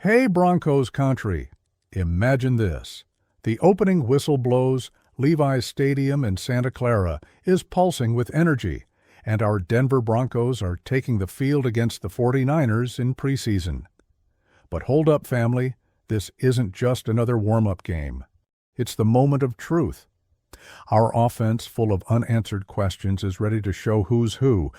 Hey Broncos country, imagine this. The opening whistle blows, Levi's Stadium in Santa Clara is pulsing with energy, and our Denver Broncos are taking the field against the 49ers in preseason. But hold up, family, this isn't just another warm-up game. It's the moment of truth. Our offense, full of unanswered questions, is ready to show who's who.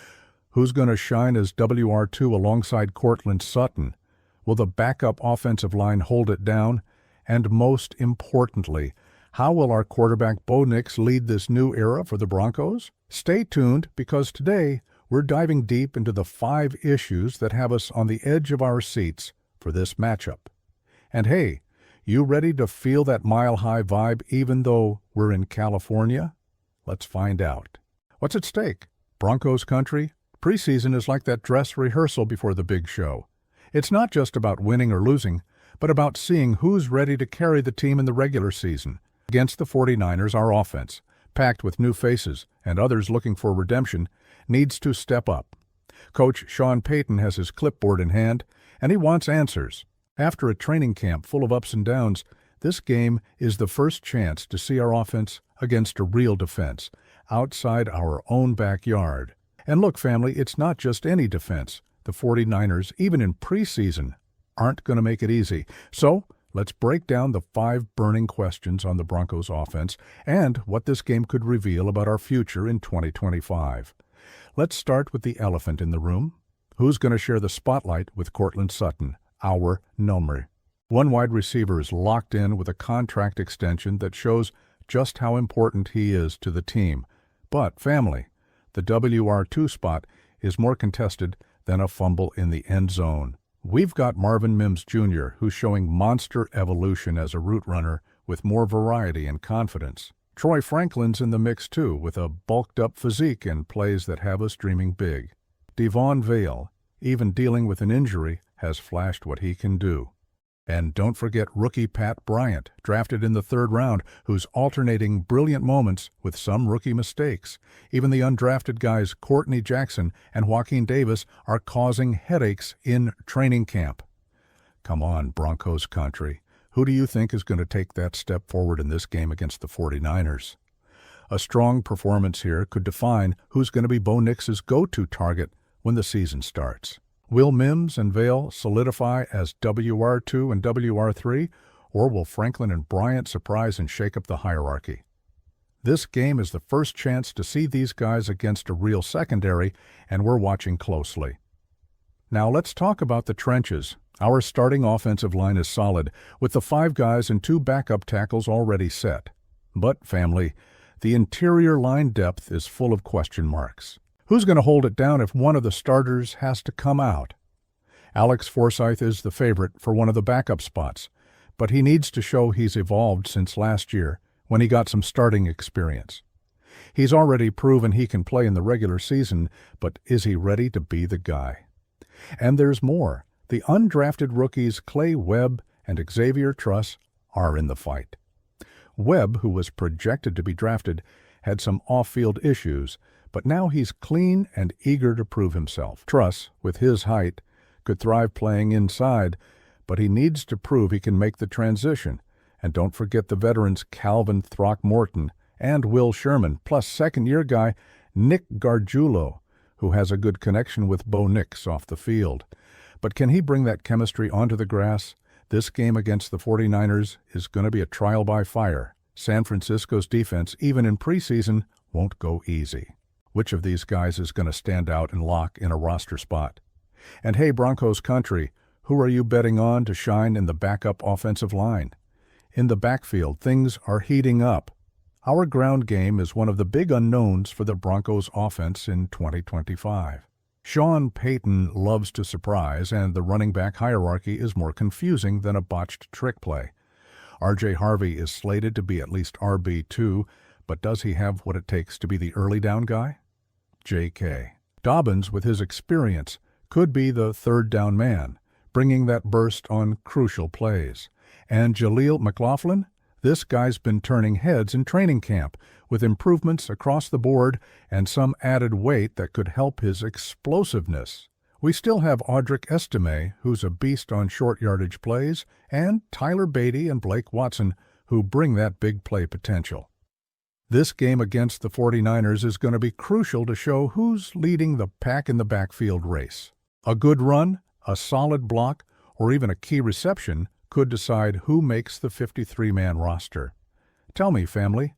Who's going to shine as WR2 alongside Courtland Sutton? Will the backup offensive line hold it down? And most importantly, how will our quarterback Bo Nix lead this new era for the Broncos? Stay tuned, because today we're diving deep into the 5 issues that have us on the edge of our seats for this matchup. And hey, you ready to feel that mile-high vibe even though we're in California? Let's find out. What's at stake? Broncos country, preseason is like that dress rehearsal before the big show. It's not just about winning or losing, but about seeing who's ready to carry the team in the regular season. Against the 49ers, our offense, packed with new faces and others looking for redemption, needs to step up. Coach Sean Payton has his clipboard in hand, and he wants answers. After a training camp full of ups and downs, this game is the first chance to see our offense against a real defense, outside our own backyard. And look, family, it's not just any defense. The 49ers, even in preseason, aren't going to make it easy. So, let's break down the 5 burning questions on the Broncos offense and what this game could reveal about our future in 2025. Let's start with the elephant in the room. Who's going to share the spotlight with Courtland Sutton, our number? One wide receiver is locked in with a contract extension that shows just how important he is to the team. But, family, the WR2 spot is more contested than a fumble in the end zone. We've got Marvin Mims Jr., who's showing monster evolution as a route runner with more variety and confidence. Troy Franklin's in the mix too, with a bulked-up physique and plays that have us dreaming big. Devon Vale, even dealing with an injury, has flashed what he can do. And don't forget rookie Pat Bryant, drafted in the 3rd round, who's alternating brilliant moments with some rookie mistakes. Even the undrafted guys Courtney Jackson and Joaquin Davis are causing headaches in training camp. Come on, Broncos country. Who do you think is going to take that step forward in this game against the 49ers? A strong performance here could define who's going to be Bo Nix's go-to target when the season starts. Will Mims and Vale solidify as WR2 and WR3, or will Franklin and Bryant surprise and shake up the hierarchy? This game is the first chance to see these guys against a real secondary, and we're watching closely. Now let's talk about the trenches. Our starting offensive line is solid, with the 5 guys and 2 backup tackles already set. But, family, the interior line depth is full of question marks. Who's going to hold it down if one of the starters has to come out? Alex Forsythe is the favorite for one of the backup spots, but he needs to show he's evolved since last year when he got some starting experience. He's already proven he can play in the regular season, but is he ready to be the guy? And there's more. The undrafted rookies Clay Webb and Xavier Truss are in the fight. Webb, who was projected to be drafted, had some off-field issues, but now he's clean and eager to prove himself. Truss, with his height, could thrive playing inside, but he needs to prove he can make the transition. And don't forget the veterans Calvin Throckmorton and Will Sherman, plus second-year guy Nick Gargiulo, who has a good connection with Bo Nix off the field. But can he bring that chemistry onto the grass? This game against the 49ers is going to be a trial by fire. San Francisco's defense, even in preseason, won't go easy. Which of these guys is going to stand out and lock in a roster spot? And hey, Broncos country, who are you betting on to shine in the backup offensive line? In the backfield, things are heating up. Our ground game is one of the big unknowns for the Broncos offense in 2025. Sean Payton loves to surprise, and the running back hierarchy is more confusing than a botched trick play. R.J. Harvey is slated to be at least RB2, but does he have what it takes to be the early down guy? J.K. Dobbins, with his experience, could be the 3rd down man, bringing that burst on crucial plays. And Jaleel McLaughlin? This guy's been turning heads in training camp, with improvements across the board and some added weight that could help his explosiveness. We still have Audric Estime, who's a beast on short yardage plays, and Tyler Beatty and Blake Watson, who bring that big play potential. This game against the 49ers is going to be crucial to show who's leading the pack in the backfield race. A good run, a solid block, or even a key reception could decide who makes the 53-man roster. Tell me, family,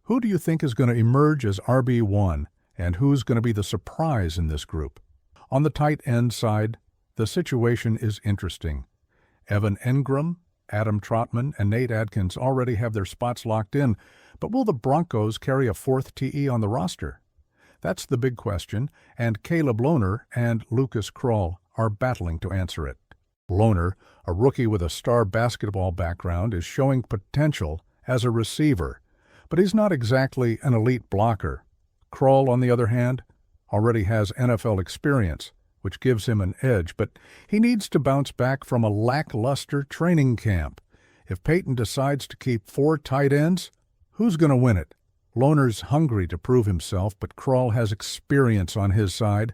who do you think is going to emerge as RB1, and who's going to be the surprise in this group? On the tight end side, the situation is interesting. Evan Engram, Adam Trotman, and Nate Adkins already have their spots locked in, but will the Broncos carry a fourth TE on the roster? That's the big question, and Caleb Lohner and Lucas Krull are battling to answer it. Lohner, a rookie with a star basketball background, is showing potential as a receiver, but he's not exactly an elite blocker. Krull, on the other hand, already has NFL experience, which gives him an edge, but he needs to bounce back from a lackluster training camp. If Peyton decides to keep 4 tight ends, who's going to win it? Lohner's hungry to prove himself, but Krull has experience on his side.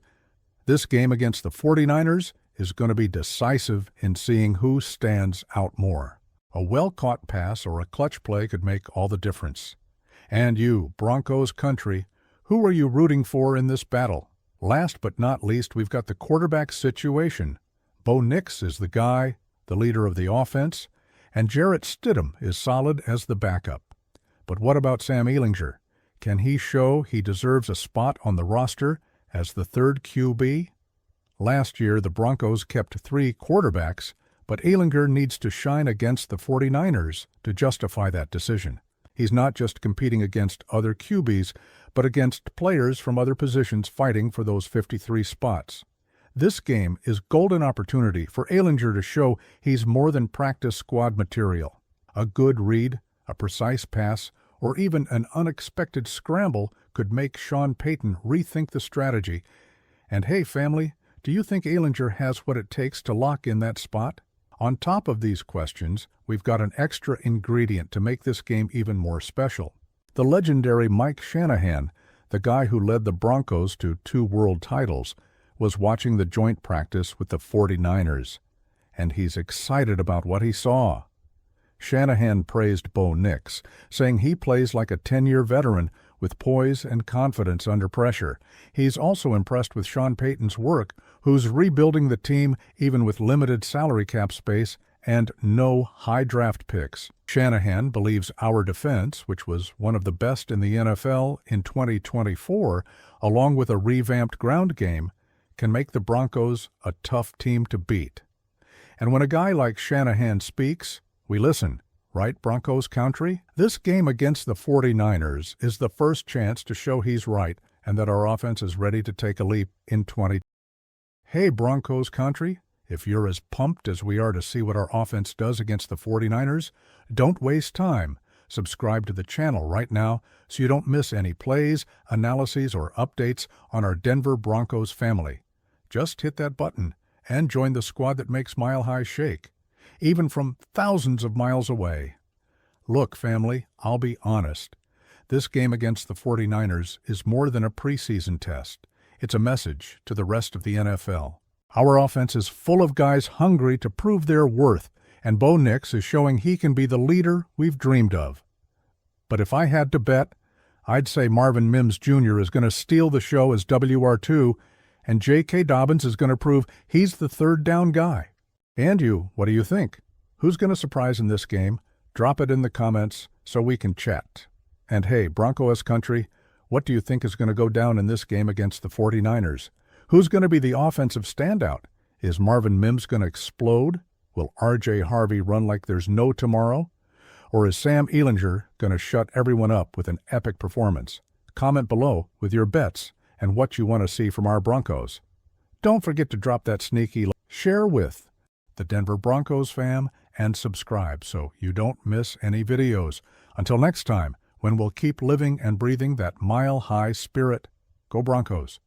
This game against the 49ers is going to be decisive in seeing who stands out more. A well-caught pass or a clutch play could make all the difference. And you, Broncos country, who are you rooting for in this battle? Last but not least, we've got the quarterback situation. Bo Nix is the guy, the leader of the offense, and Jarrett Stidham is solid as the backup. But what about Sam Ehlinger? Can he show he deserves a spot on the roster as the third QB? Last year, the Broncos kept 3 quarterbacks, but Ehlinger needs to shine against the 49ers to justify that decision. He's not just competing against other QBs, but against players from other positions fighting for those 53 spots. This game is golden opportunity for Ehlinger to show he's more than practice squad material. A good read, a precise pass, or even an unexpected scramble could make Sean Payton rethink the strategy. And hey, family, do you think Ehlinger has what it takes to lock in that spot? On top of these questions, we've got an extra ingredient to make this game even more special. The legendary Mike Shanahan, the guy who led the Broncos to 2 world titles, was watching the joint practice with the 49ers, and he's excited about what he saw. Shanahan praised Bo Nix, saying he plays like a 10-year veteran with poise and confidence under pressure. He's also impressed with Sean Payton's work, who's rebuilding the team even with limited salary cap space and no high draft picks. Shanahan believes our defense, which was one of the best in the NFL in 2024, along with a revamped ground game, can make the Broncos a tough team to beat. And when a guy like Shanahan speaks, we listen, right, Broncos country? This game against the 49ers is the first chance to show he's right and that our offense is ready to take a leap in 2020. Hey, Broncos country, if you're as pumped as we are to see what our offense does against the 49ers, don't waste time. Subscribe to the channel right now so you don't miss any plays, analyses, or updates on our Denver Broncos family. Just hit that button and join the squad that makes Mile High shake, even from thousands of miles away. Look, family, I'll be honest. This game against the 49ers is more than a preseason test. It's a message to the rest of the NFL. Our offense is full of guys hungry to prove their worth, and Bo Nix is showing he can be the leader we've dreamed of. But if I had to bet, I'd say Marvin Mims Jr. is going to steal the show as WR2, and J.K. Dobbins is going to prove he's the third down guy. And you, what do you think? Who's going to surprise in this game? Drop it in the comments so we can chat. And hey, Broncos country, what do you think is going to go down in this game against the 49ers? Who's going to be the offensive standout? Is Marvin Mims going to explode? Will R.J. Harvey run like there's no tomorrow? Or is Sam Ehlinger going to shut everyone up with an epic performance? Comment below with your bets and what you want to see from our Broncos. Don't forget to drop that sneaky like, share with the Denver Broncos fam, and subscribe so you don't miss any videos. Until next time, when we'll keep living and breathing that mile-high spirit, go Broncos.